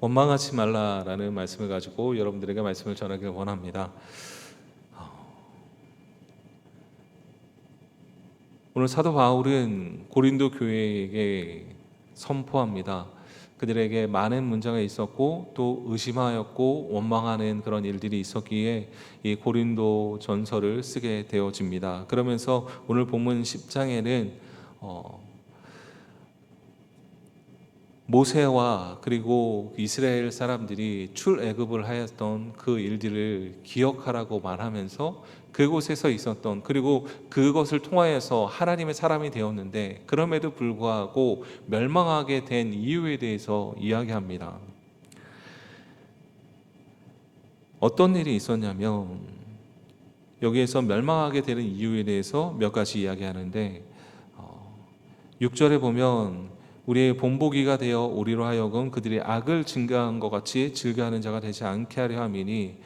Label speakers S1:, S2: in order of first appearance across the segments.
S1: 원망하지 말라라는 말씀을 가지고 여러분들에게 말씀을 전하길 원합니다. 오늘 사도 바울은 고린도 교회에게 선포합니다. 그들에게 많은 문제가 있었고 또 의심하였고 원망하는 그런 일들이 있었기에 이 고린도 전서를 쓰게 되어집니다. 그러면서 오늘 본문 10장에는 모세와 그리고 이스라엘 사람들이 출애굽을 하였던 그 일들을 기억하라고 말하면서 그곳에서 있었던, 그리고 그것을 통하여서 하나님의 사람이 되었는데 그럼에도 불구하고 멸망하게 된 이유에 대해서 이야기합니다. 어떤 일이 있었냐면 여기에서 멸망하게 되는 이유에 대해서 몇 가지 이야기하는데 6절에 보면 우리의 본보기가 되어 우리로 하여금 그들이 악을 증가한 것 같이 즐겨하는 자가 되지 않게 하려 함이니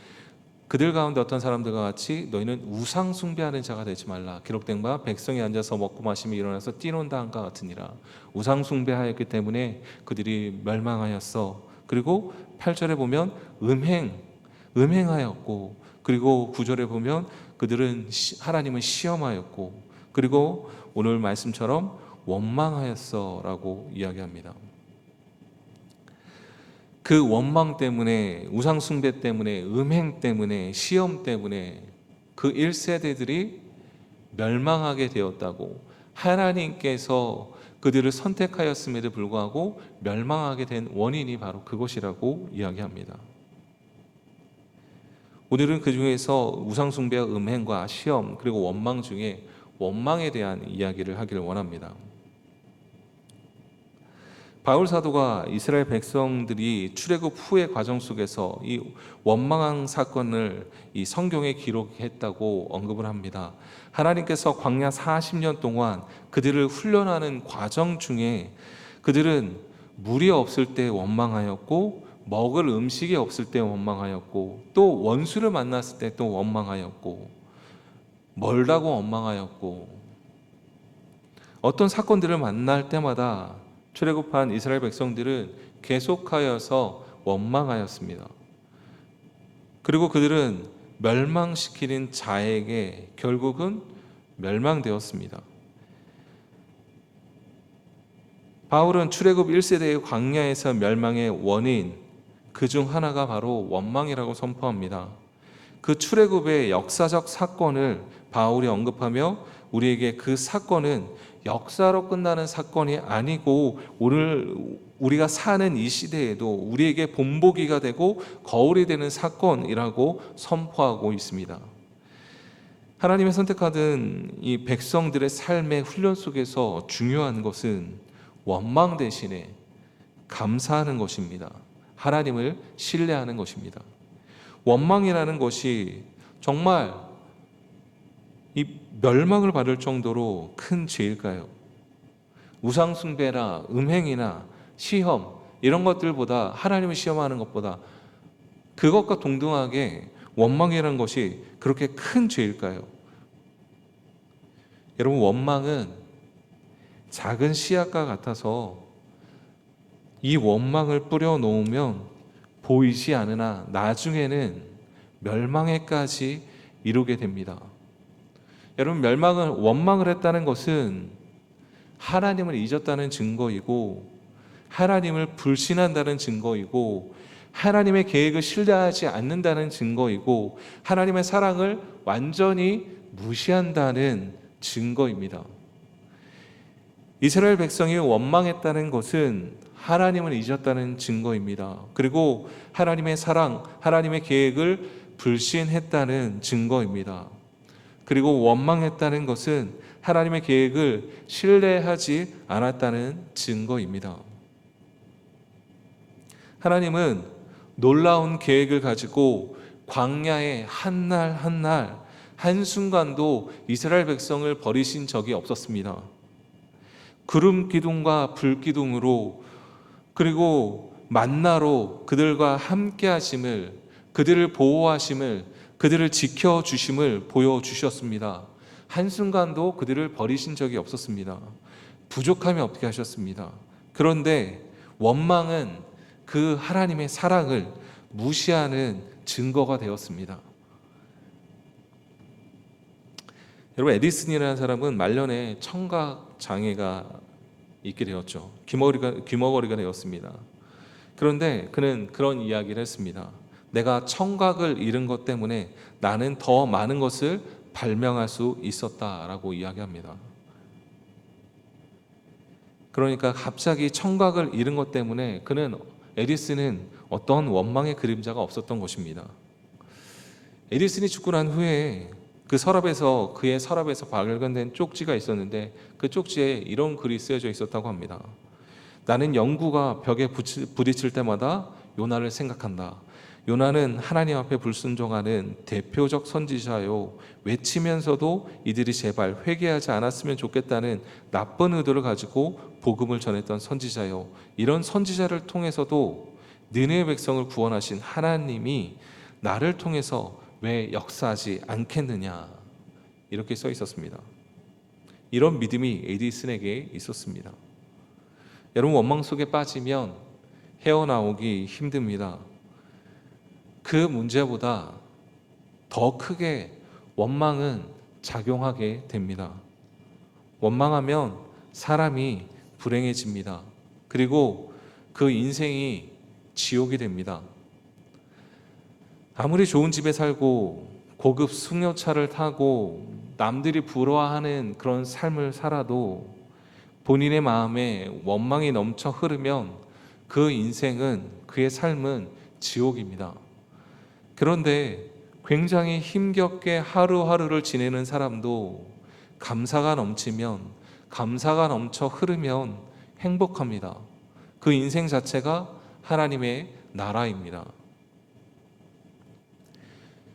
S1: 그들 가운데 어떤 사람들과 같이 너희는 우상 숭배하는 자가 되지 말라. 기록된 바 백성이 앉아서 먹고 마시며 일어나서 뛰논다 한과 같으니라. 우상 숭배하였기 때문에 그들이 멸망하였어. 그리고 8절에 보면 음행하였고, 그리고 9절에 보면 그들은 하나님을 시험하였고, 그리고 오늘 말씀처럼 원망하였어 라고 이야기합니다. 그 원망 때문에, 우상 숭배 때문에, 음행 때문에, 시험 때문에 그 1세대들이 멸망하게 되었다고, 하나님께서 그들을 선택하였음에도 불구하고 멸망하게 된 원인이 바로 그것이라고 이야기합니다. 오늘은 그 중에서 우상 숭배와 음행과 시험 그리고 원망 중에 원망에 대한 이야기를 하기를 원합니다. 바울 사도가 이스라엘 백성들이 출애굽 후의 과정 속에서 이 원망한 사건을 이 성경에 기록했다고 언급을 합니다. 하나님께서 광야 40년 동안 그들을 훈련하는 과정 중에 그들은 물이 없을 때 원망하였고, 먹을 음식이 없을 때 원망하였고, 또 원수를 만났을 때 또 원망하였고, 멀다고 원망하였고, 어떤 사건들을 만날 때마다 출애굽한 이스라엘 백성들은 계속하여서 원망하였습니다. 그리고 그들은 멸망시키는 자에게 결국은 멸망되었습니다. 바울은 출애굽 1세대의 광야에서 멸망의 원인, 그 중 하나가 바로 원망이라고 선포합니다. 그 출애굽의 역사적 사건을 바울이 언급하며 우리에게 그 사건은 역사로 끝나는 사건이 아니고 오늘 우리가 사는 이 시대에도 우리에게 본보기가 되고 거울이 되는 사건이라고 선포하고 있습니다. 하나님의 선택하던 이 백성들의 삶의 훈련 속에서 중요한 것은 원망 대신에 감사하는 것입니다. 하나님을 신뢰하는 것입니다. 원망이라는 것이 정말 이 멸망을 받을 정도로 큰 죄일까요? 우상숭배나 음행이나 시험 이런 것들보다, 하나님을 시험하는 것보다 그것과 동등하게 원망이라는 것이 그렇게 큰 죄일까요? 여러분, 원망은 작은 씨앗과 같아서 이 원망을 뿌려 놓으면 보이지 않으나 나중에는 멸망에까지 이르게 됩니다. 여러분, 원망을 했다는 것은 하나님을 잊었다는 증거이고, 하나님을 불신한다는 증거이고, 하나님의 계획을 신뢰하지 않는다는 증거이고, 하나님의 사랑을 완전히 무시한다는 증거입니다. 이스라엘 백성이 원망했다는 것은 하나님을 잊었다는 증거입니다. 그리고 하나님의 사랑, 하나님의 계획을 불신했다는 증거입니다. 그리고 원망했다는 것은 하나님의 계획을 신뢰하지 않았다는 증거입니다. 하나님은 놀라운 계획을 가지고 광야의 한날 한날 한순간도 이스라엘 백성을 버리신 적이 없었습니다. 구름 기둥과 불 기둥으로, 그리고 만나로 그들과 함께 하심을, 그들을 보호하심을, 그들을 지켜주심을 보여주셨습니다. 한순간도 그들을 버리신 적이 없었습니다. 부족함이 없게 하셨습니다. 그런데 원망은 그 하나님의 사랑을 무시하는 증거가 되었습니다. 여러분, 에디슨이라는 사람은 말년에 청각 장애가 있게 되었죠. 귀머거리가 되었습니다. 그런데 그는 그런 이야기를 했습니다. 내가 청각을 잃은 것 때문에 나는 더 많은 것을 발명할 수 있었다라고 이야기합니다. 그러니까 갑자기 청각을 잃은 것 때문에 에디슨은 어떤 원망의 그림자가 없었던 것입니다. 에디슨이 죽고 난 후에 그의 서랍에서 발견된 쪽지가 있었는데 그 쪽지에 이런 글이 쓰여져 있었다고 합니다. 나는 영구가 벽에 부딪힐 때마다 요나를 생각한다. 요나는 하나님 앞에 불순종하는 대표적 선지자요, 외치면서도 이들이 제발 회개하지 않았으면 좋겠다는 나쁜 의도를 가지고 복음을 전했던 선지자요, 이런 선지자를 통해서도 느헤미야 백성을 구원하신 하나님이 나를 통해서 왜 역사하지 않겠느냐, 이렇게 써 있었습니다. 이런 믿음이 에디슨에게 있었습니다. 여러분, 원망 속에 빠지면 헤어나오기 힘듭니다. 그 문제보다 더 크게 원망은 작용하게 됩니다. 원망하면 사람이 불행해집니다. 그리고 그 인생이 지옥이 됩니다. 아무리 좋은 집에 살고 고급 승용차를 타고 남들이 부러워하는 그런 삶을 살아도 본인의 마음에 원망이 넘쳐 흐르면 그 인생은, 그의 삶은 지옥입니다. 그런데 굉장히 힘겹게 하루하루를 지내는 사람도 감사가 넘치면, 감사가 넘쳐 흐르면 행복합니다. 그 인생 자체가 하나님의 나라입니다.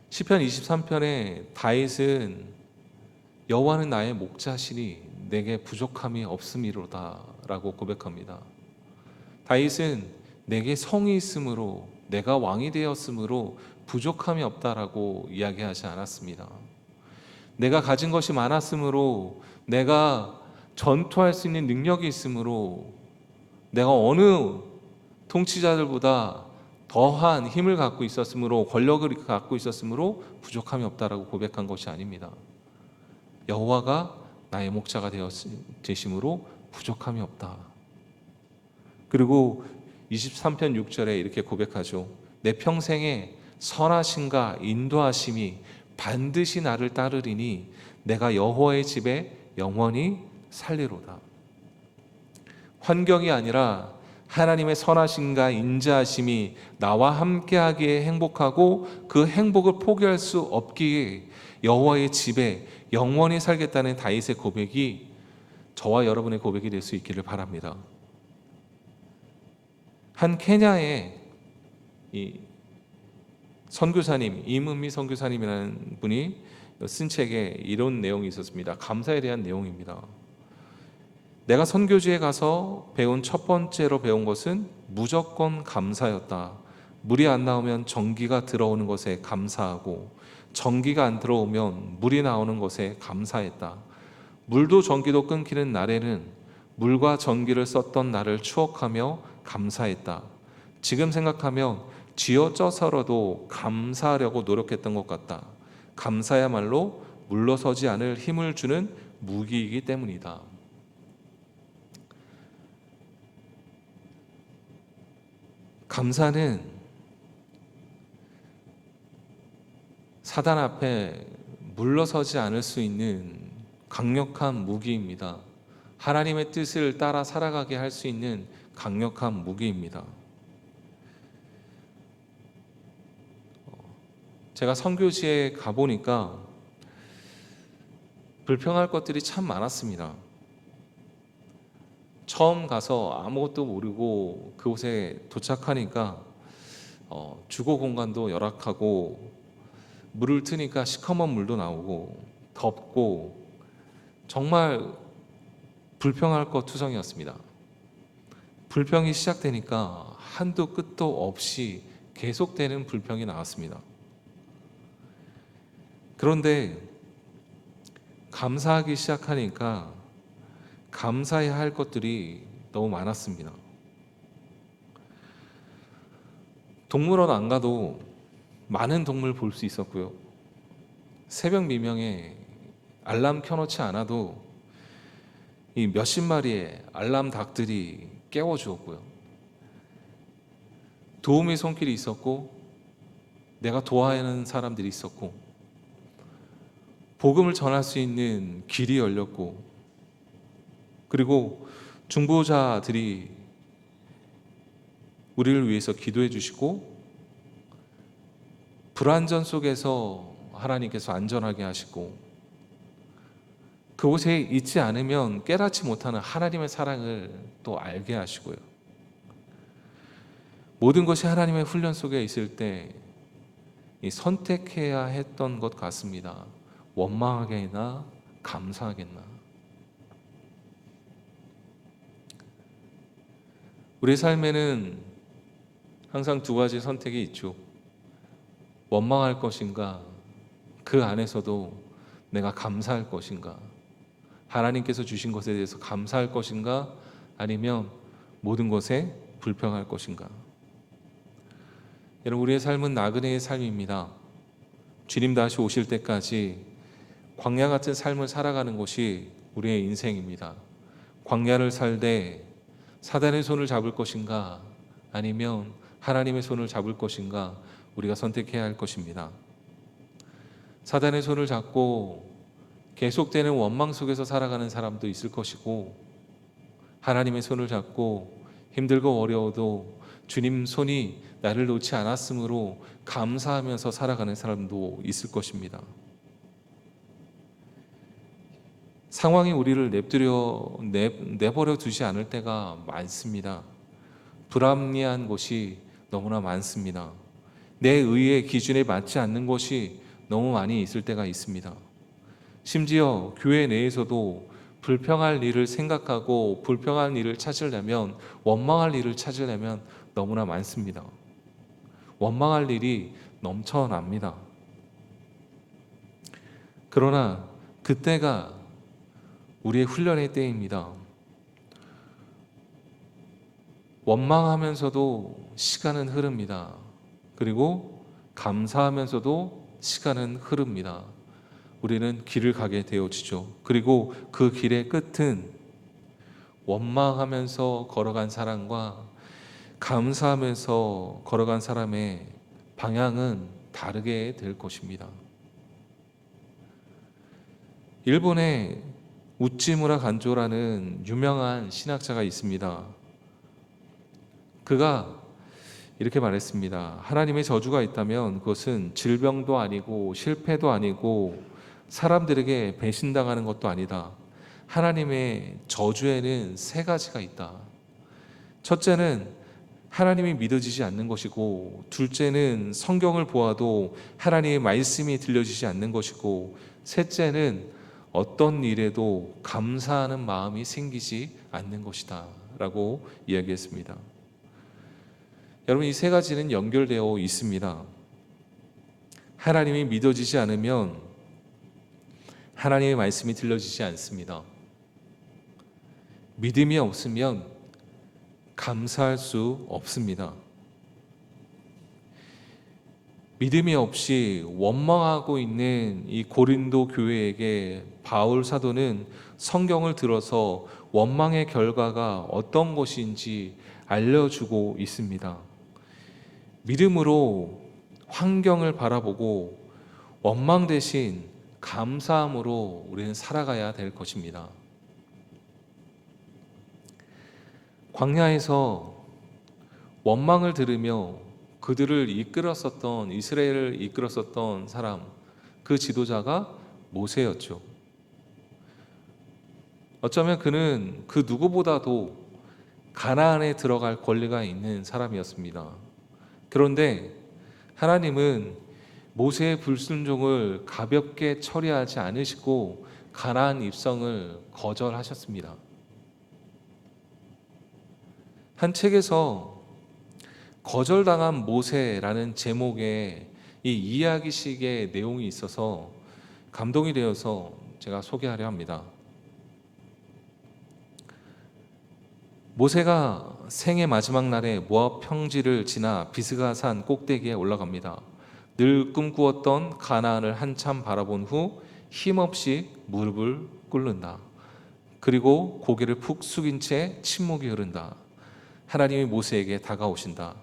S1: 시편 23편에 다윗은 여호와는 나의 목자시니 내게 부족함이 없음이로다 라고 고백합니다. 다윗은 내게 성이 있으므로, 내가 왕이 되었으므로 부족함이 없다라고 이야기하지 않았습니다. 내가 가진 것이 많았으므로, 내가 전투할 수 있는 능력이 있으므로, 내가 어느 통치자들보다 더한 힘을 갖고 있었으므로, 권력을 갖고 있었으므로 부족함이 없다라고 고백한 것이 아닙니다. 여호와가 나의 목자가 되심으로 부족함이 없다. 그리고 23편 6절에 이렇게 고백하죠. 내 평생에 선하심과 인도하심이 반드시 나를 따르리니 내가 여호와의 집에 영원히 살리로다. 환경이 아니라 하나님의 선하심과 인자하심이 나와 함께하기에 행복하고, 그 행복을 포기할 수 없기에 여호와의 집에 영원히 살겠다는 다윗의 고백이 저와 여러분의 고백이 될 수 있기를 바랍니다. 한 케냐의 선교사님, 임은미 선교사님이라는 분이 쓴 책에 이런 내용이 있었습니다. 감사에 대한 내용입니다. 내가 선교지에 가서 배운 첫 번째로 배운 것은 무조건 감사였다. 물이 안 나오면 전기가 들어오는 것에 감사하고, 전기가 안 들어오면 물이 나오는 것에 감사했다. 물도 전기도 끊기는 날에는 물과 전기를 썼던 날을 추억하며 감사했다. 지금 생각하면 쥐어짜서라도 감사하려고 노력했던 것 같다. 감사야말로 물러서지 않을 힘을 주는 무기이기 때문이다. 감사는 사단 앞에 물러서지 않을 수 있는 강력한 무기입니다. 하나님의 뜻을 따라 살아가게 할 수 있는 강력한 무기입니다. 제가 선교지에 가보니까 불평할 것들이 참 많았습니다. 처음 가서 아무것도 모르고 그곳에 도착하니까 주거 공간도 열악하고, 물을 트니까 시커먼 물도 나오고 덥고, 정말 불평할 것 투성이었습니다. 불평이 시작되니까 한도 끝도 없이 계속되는 불평이 나왔습니다. 그런데 감사하기 시작하니까 감사해야 할 것들이 너무 많았습니다. 동물원 안 가도 많은 동물 볼 수 있었고요. 새벽 미명에 알람 켜놓지 않아도 이 몇십 마리의 알람 닭들이 깨워주었고요. 도우미 손길이 있었고 내가 도와하는 사람들이 있었고 복음을 전할 수 있는 길이 열렸고 그리고 중보자들이 우리를 위해서 기도해 주시고 불안전 속에서 하나님께서 안전하게 하시고 그곳에 있지 않으면 깨닫지 못하는 하나님의 사랑을 또 알게 하시고요. 모든 것이 하나님의 훈련 속에 있을 때 선택해야 했던 것 같습니다. 원망하겠나 감사하겠나. 우리 삶에는 항상 두 가지 선택이 있죠. 원망할 것인가, 그 안에서도 내가 감사할 것인가, 하나님께서 주신 것에 대해서 감사할 것인가, 아니면 모든 것에 불평할 것인가. 여러분, 우리의 삶은 나그네의 삶입니다. 주님 다시 오실 때까지 광야 같은 삶을 살아가는 것이 우리의 인생입니다. 광야를 살되 사단의 손을 잡을 것인가, 아니면 하나님의 손을 잡을 것인가, 우리가 선택해야 할 것입니다. 사단의 손을 잡고 계속되는 원망 속에서 살아가는 사람도 있을 것이고, 하나님의 손을 잡고 힘들고 어려워도 주님 손이 나를 놓지 않았으므로 감사하면서 살아가는 사람도 있을 것입니다. 상황이 우리를 내버려 두지 않을 때가 많습니다. 불합리한 것이 너무나 많습니다. 내 의의 기준에 맞지 않는 것이 너무 많이 있을 때가 있습니다. 심지어 교회 내에서도 불평할 일을 생각하고 불평할 일을 찾으려면, 원망할 일을 찾으려면 너무나 많습니다. 원망할 일이 넘쳐납니다. 그러나 그때가 우리의 훈련의 때입니다. 원망하면서도 시간은 흐릅니다. 그리고 감사하면서도 시간은 흐릅니다. 우리는 길을 가게 되어지죠. 그리고 그 길의 끝은 원망하면서 걸어간 사람과 감사하면서 걸어간 사람의 방향은 다르게 될 것입니다. 일본의 우찌무라 간조라는 유명한 신학자가 있습니다. 그가 이렇게 말했습니다. 하나님의 저주가 있다면 그것은 질병도 아니고 실패도 아니고 사람들에게 배신당하는 것도 아니다. 하나님의 저주에는 세 가지가 있다. 첫째는 하나님이 믿어지지 않는 것이고, 둘째는 성경을 보아도 하나님의 말씀이 들려지지 않는 것이고, 셋째는 어떤 일에도 감사하는 마음이 생기지 않는 것이다 라고 이야기했습니다. 여러분, 이 세 가지는 연결되어 있습니다. 하나님이 믿어지지 않으면 하나님의 말씀이 들려지지 않습니다. 믿음이 없으면 감사할 수 없습니다. 믿음이 없이 원망하고 있는 이 고린도 교회에게 바울 사도는 성경을 들어서 원망의 결과가 어떤 것인지 알려주고 있습니다. 믿음으로 환경을 바라보고 원망 대신 감사함으로 우리는 살아가야 될 것입니다. 광야에서 원망을 들으며 그들을 이끌었었던, 이스라엘을 이끌었었던 사람, 그 지도자가 모세였죠. 어쩌면 그는 그 누구보다도 가나안에 들어갈 권리가 있는 사람이었습니다. 그런데 하나님은 모세의 불순종을 가볍게 처리하지 않으시고 가나안 입성을 거절하셨습니다. 한 책에서 거절당한 모세라는 제목의 이 이야기식의 내용이 있어서 감동이 되어서 제가 소개하려 합니다. 모세가 생의 마지막 날에 모압 평지를 지나 비스가 산 꼭대기에 올라갑니다. 늘 꿈꾸었던 가나안을 한참 바라본 후 힘없이 무릎을 꿇는다. 그리고 고개를 푹 숙인 채 침묵이 흐른다. 하나님이 모세에게 다가오신다.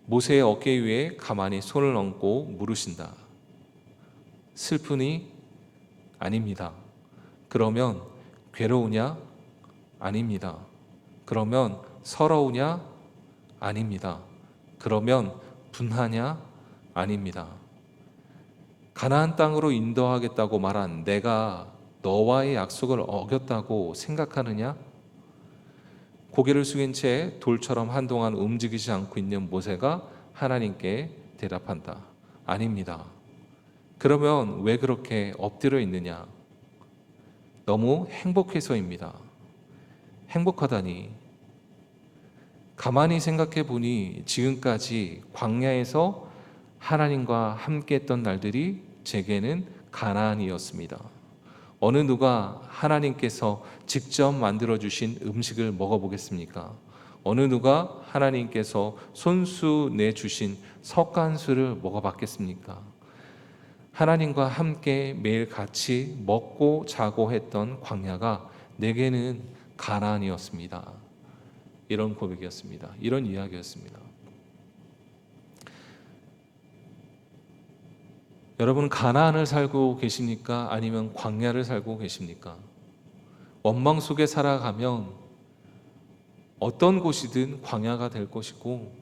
S1: 모세의 어깨 위에 가만히 손을 얹고 물으신다. 슬프니? 아닙니다. 그러면 괴로우냐? 아닙니다. 그러면 서러우냐? 아닙니다. 그러면 분하냐? 아닙니다. 가나안 땅으로 인도하겠다고 말한 내가 너와의 약속을 어겼다고 생각하느냐? 고개를 숙인 채 돌처럼 한동안 움직이지 않고 있는 모세가 하나님께 대답한다. 아닙니다. 그러면 왜 그렇게 엎드려 있느냐? 너무 행복해서입니다. 행복하다니. 가만히 생각해 보니 지금까지 광야에서 하나님과 함께 했던 날들이 제게는 가나안이었습니다. 어느 누가 하나님께서 직접 만들어주신 음식을 먹어보겠습니까? 어느 누가 하나님께서 손수 내주신 석간수를 먹어봤겠습니까? 하나님과 함께 매일 같이 먹고 자고 했던 광야가 내게는 가나안이었습니다. 이런 고백이었습니다. 이런 이야기였습니다. 여러분, 가나안을 살고 계십니까? 아니면 광야를 살고 계십니까? 원망 속에 살아가면 어떤 곳이든 광야가 될 것이고,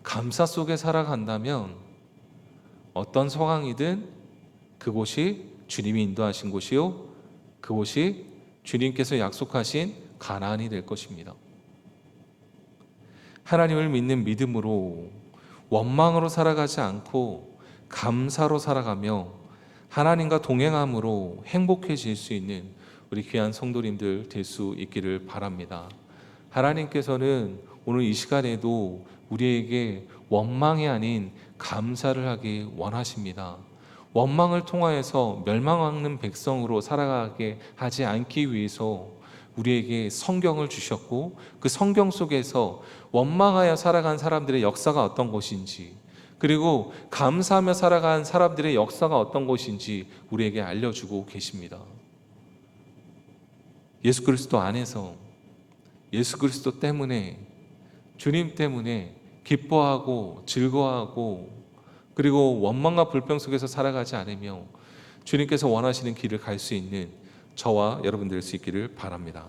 S1: 감사 속에 살아간다면 어떤 상황이든 그곳이 주님이 인도하신 곳이요, 그곳이 주님께서 약속하신 가나안이 될 것입니다. 하나님을 믿는 믿음으로 원망으로 살아가지 않고 감사로 살아가며 하나님과 동행함으로 행복해질 수 있는 우리 귀한 성도님들 될 수 있기를 바랍니다. 하나님께서는 오늘 이 시간에도 우리에게 원망이 아닌 감사를 하기 원하십니다. 원망을 통하여서 멸망하는 백성으로 살아가게 하지 않기 위해서 우리에게 성경을 주셨고, 그 성경 속에서 원망하여 살아간 사람들의 역사가 어떤 것인지, 그리고 감사하며 살아간 사람들의 역사가 어떤 것인지 우리에게 알려주고 계십니다. 예수 그리스도 안에서, 예수 그리스도 때문에, 주님 때문에 기뻐하고 즐거워하고, 그리고 원망과 불평 속에서 살아가지 않으며 주님께서 원하시는 길을 갈 수 있는 저와 여러분 될 수 있기를 바랍니다.